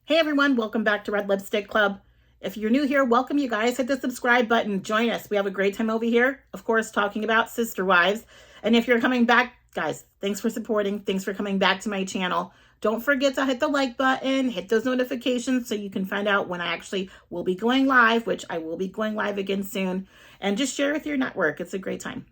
Hey everyone, welcome back to Red Lipstick Club. If you're new here, welcome you guys. Hit the subscribe button. Join us. We have a great time over here, of course, talking about sister wives. And if you're coming back, guys, thanks for supporting. Thanks for coming back to my channel. Don't forget to hit the like button, hit those notifications so you can find out when I actually will be going live, which I will be going live again soon. And just share with your network. It's a great time.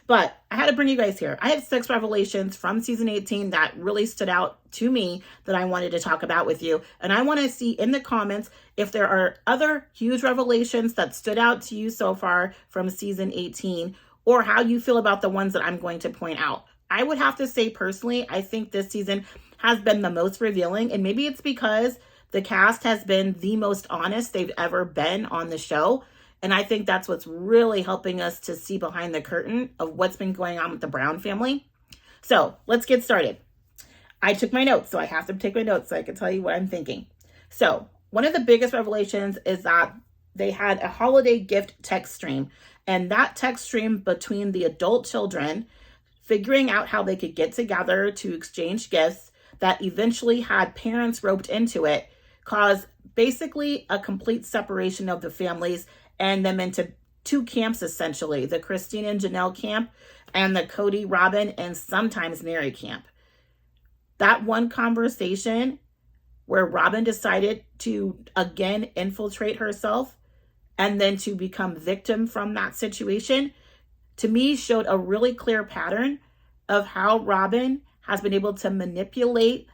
But I had to bring you guys here. I have 6 revelations from season 18 that really stood out to me that I wanted to talk about with you. And I want to see in the comments if there are other huge revelations that stood out to you so far from season 18, or how you feel about the ones that I'm going to point out. I would have to say personally, I think this season has been the most revealing, and maybe it's because the cast has been the most honest they've ever been on the show. And I think that's what's really helping us to see behind the curtain of what's been going on with the Brown family. So let's get started. I took my notes, so I have to take my notes so I can tell you what I'm thinking. So one of the biggest revelations is that they had a holiday gift text stream. And that text stream between the adult children figuring out how they could get together to exchange gifts that eventually had parents roped into it caused basically a complete separation of the families and them into 2 camps, essentially, the Christine and Janelle camp and the Cody, Robin, and sometimes Mary camp. That one conversation where Robin decided to again infiltrate herself and then to become victim from that situation, to me showed a really clear pattern of how Robin has been able to manipulate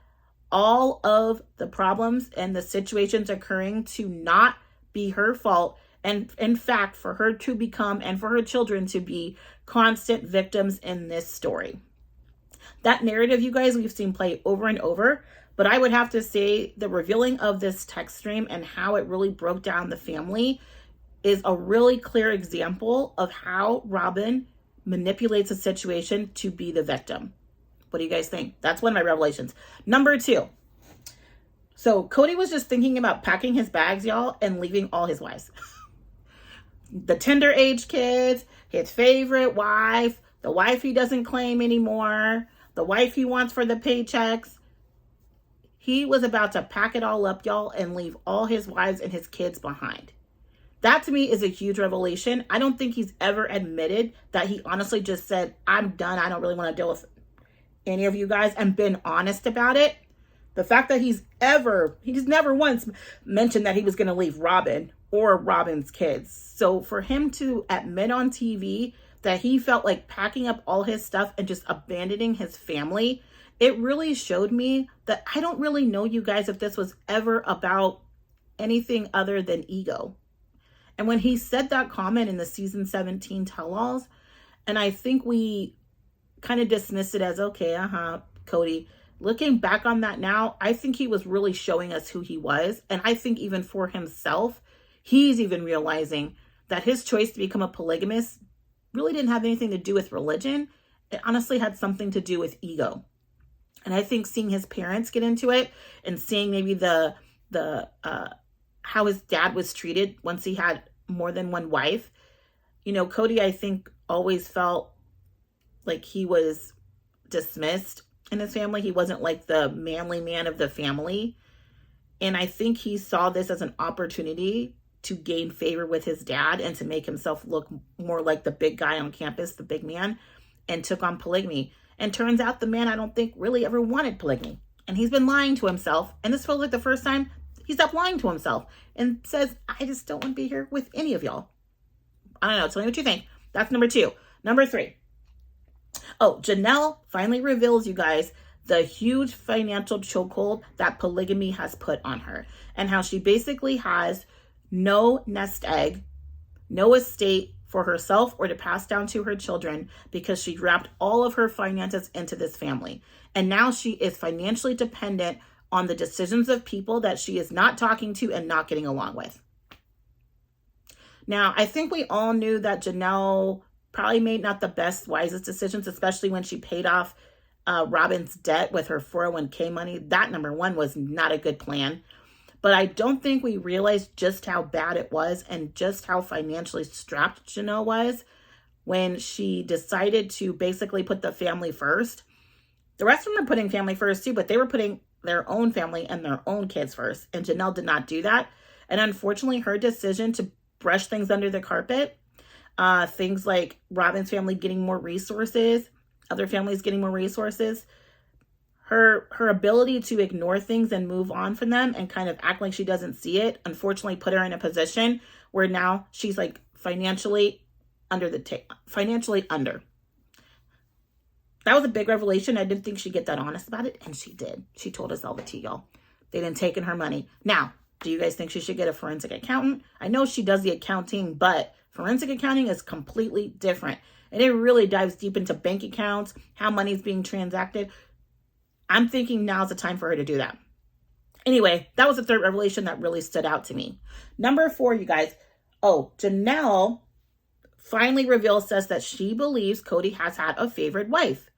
all of the problems and the situations occurring to not be her fault. And in fact, for her to become and for her children to be constant victims in this story. That narrative, you guys, we've seen play over and over. But I would have to say the revealing of this text stream and how it really broke down the family is a really clear example of how Robin manipulates a situation to be the victim. What do you guys think? That's one of my revelations. Number 2. So Cody was just thinking about packing his bags, y'all, and leaving all his wives. The tender age kids, his favorite wife, the wife he doesn't claim anymore, the wife he wants for the paychecks. He was about to pack it all up, y'all, and leave all his wives and his kids behind. That to me is a huge revelation. I don't think he's ever admitted that he honestly just said, I'm done. I don't really want to deal with any of you guys, and been honest about it. The fact that he's never once mentioned that he was going to leave Robin or Robin's kids. So for him to admit on TV that he felt like packing up all his stuff and just abandoning his family, it really showed me that I don't really know, you guys, if this was ever about anything other than ego. And when he said that comment in the season 17 tell-alls, and I think we kind of dismissed it as, okay, Cody. Looking back on that now, I think he was really showing us who he was. And I think even for himself, he's even realizing that his choice to become a polygamist really didn't have anything to do with religion. It honestly had something to do with ego. And I think seeing his parents get into it and seeing maybe the how his dad was treated once he had more than one wife. You know, Cody, I think, always felt like he was dismissed in his family. He wasn't like the manly man of the family. And I think he saw this as an opportunity to gain favor with his dad and to make himself look more like the big guy on campus, the big man, and took on polygamy. And turns out the man, I don't think, really ever wanted polygamy. And he's been lying to himself. And this feels like the first time he stopped lying to himself and says, I just don't want to be here with any of y'all. I don't know. Tell me what you think. That's number 2. Number 3. Oh, Janelle finally reveals, you guys, the huge financial chokehold that polygamy has put on her, and how she basically has no nest egg, no estate for herself or to pass down to her children because she wrapped all of her finances into this family. And now she is financially dependent on the decisions of people that she is not talking to and not getting along with. Now, I think we all knew that Janelle probably made not the best, wisest decisions, especially when she paid off Robin's debt with her 401k money. That, number 1, was not a good plan. But I don't think we realized just how bad it was and just how financially strapped Janelle was when she decided to basically put the family first. The rest of them are putting family first too, but they were putting their own family and their own kids first. And Janelle did not do that. And unfortunately, her decision to brush things under the carpet, things like Robin's family getting more resources, other families getting more resources, her ability to ignore things and move on from them and kind of act like she doesn't see it, unfortunately put her in a position where now she's like financially under. That was a big revelation. I didn't think she'd get that honest about it, and she did. She told us all the tea, y'all. They didn't take in her money. Now, do you guys think she should get a forensic accountant? I know she does the accounting, but forensic accounting is completely different. And it really dives deep into bank accounts, how money's being transacted. I'm thinking now's the time for her to do that. Anyway, that was the third revelation that really stood out to me. Number 4, you guys. Oh, Janelle finally reveals us that she believes Cody has had a favorite wife.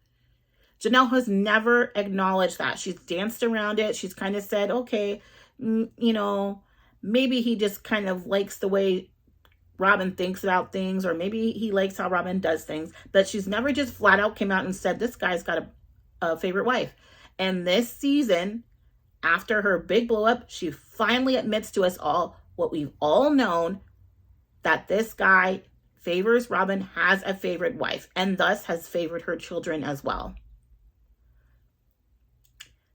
Janelle has never acknowledged that. She's danced around it. She's kind of said, okay, maybe he just kind of likes the way Robin thinks about things, or maybe he likes how Robin does things. But she's never just flat out came out and said, this guy's got a favorite wife. And this season, after her big blow up, she finally admits to us all what we've all known, that this guy favors Robin, has a favorite wife, and thus has favored her children as well.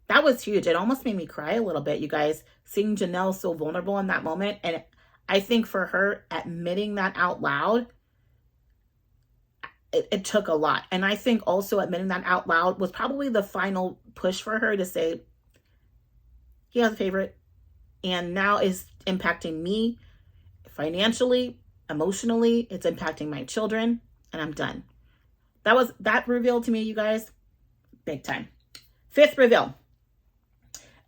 That was huge. It almost made me cry a little bit, you guys, seeing Janelle so vulnerable in that moment. And I think for her admitting that out loud, it took a lot. And I think also admitting that out loud was probably the final push for her to say, he has a favorite, and now is impacting me financially, emotionally. It's impacting my children, and I'm done. That revealed to me, you guys, big time. 5th reveal.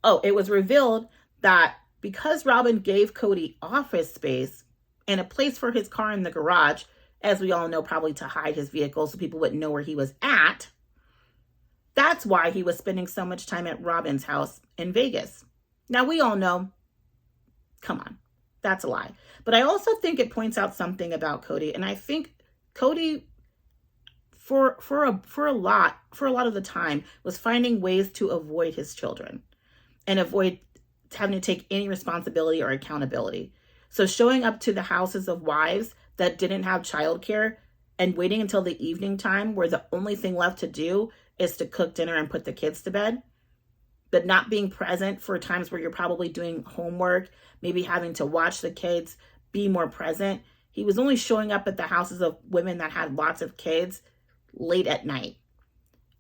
Oh, it was revealed that because Robin gave Cody office space and a place for his car in the garage, as we all know, probably to hide his vehicle so people wouldn't know where he was at, that's why he was spending so much time at Robin's house in Vegas. Now, we all know, come on, that's a lie. But I also think it points out something about Cody. And I think Cody, for a lot of the time, was finding ways to avoid his children and avoid having to take any responsibility or accountability. So showing up to the houses of wives that didn't have childcare and waiting until the evening time where the only thing left to do is to cook dinner and put the kids to bed, but not being present for times where you're probably doing homework, maybe having to watch the kids, be more present. He was only showing up at the houses of women that had lots of kids late at night.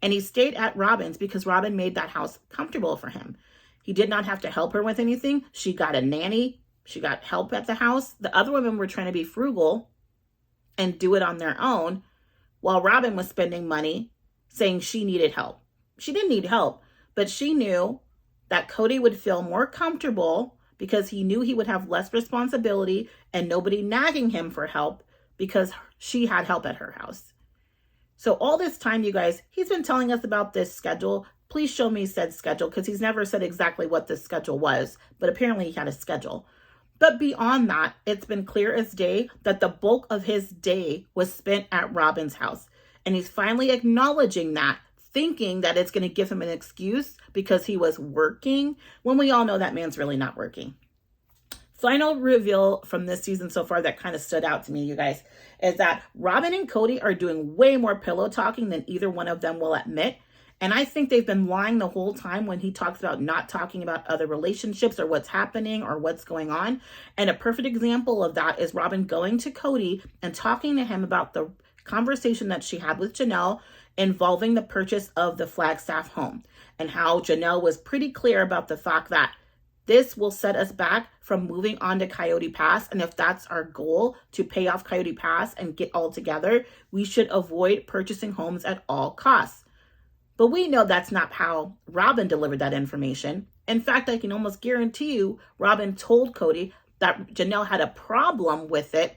And he stayed at Robin's because Robin made that house comfortable for him. He did not have to help her with anything. She got a nanny. She got help at the house. The other women were trying to be frugal and do it on their own, while Robin was spending money saying she needed help. She didn't need help, but she knew that Cody would feel more comfortable because he knew he would have less responsibility and nobody nagging him for help because she had help at her house. So all this time, you guys, he's been telling us about this schedule. Please show me said schedule, because he's never said exactly what this schedule was, but apparently he had a schedule. But beyond that, it's been clear as day that the bulk of his day was spent at Robin's house. And he's finally acknowledging that, thinking that it's going to give him an excuse because he was working, when we all know that man's really not working. Final reveal from this season so far that kind of stood out to me, you guys, is that Robin and Cody are doing way more pillow talking than either one of them will admit. And I think they've been lying the whole time when he talks about not talking about other relationships or what's happening or what's going on. And a perfect example of that is Robin going to Cody and talking to him about the conversation that she had with Janelle involving the purchase of the Flagstaff home, and how Janelle was pretty clear about the fact that this will set us back from moving on to Coyote Pass. And if that's our goal, to pay off Coyote Pass and get all together, we should avoid purchasing homes at all costs. But we know that's not how Robin delivered that information. In fact, I can almost guarantee you, Robin told Cody that Janelle had a problem with it,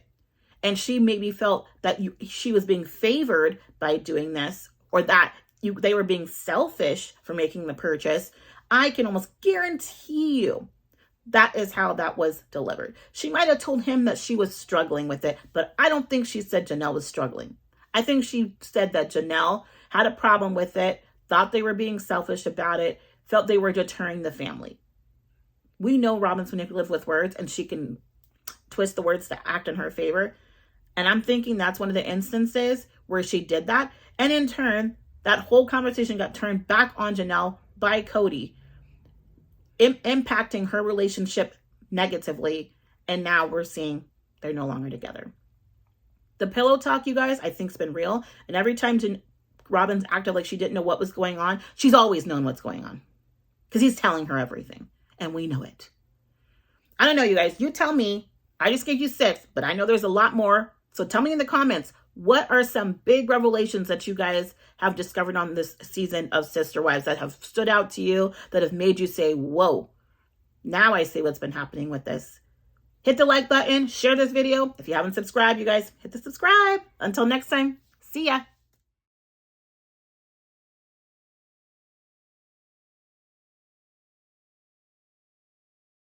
and she maybe felt that she was being favored by doing this, or that they were being selfish for making the purchase. I can almost guarantee you that is how that was delivered. She might have told him that she was struggling with it, but I don't think she said Janelle was struggling. I think she said that Janelle had a problem with it, thought they were being selfish about it, felt they were deterring the family. We know Robin's manipulative with words, and she can twist the words to act in her favor. And I'm thinking that's one of the instances where she did that. And in turn, that whole conversation got turned back on Janelle by Cody, impacting her relationship negatively. And now we're seeing they're no longer together. The pillow talk, you guys, I think has been real. And every time Robin's acted like she didn't know what was going on, she's always known what's going on. Because he's telling her everything. And we know it. I don't know, you guys. You tell me. I just gave you 6, but I know there's a lot more. So tell me in the comments, what are some big revelations that you guys have discovered on this season of Sister Wives that have stood out to you, that have made you say, whoa, now I see what's been happening with this. Hit the like button, share this video. If you haven't subscribed, you guys, hit the subscribe. Until next time, see ya.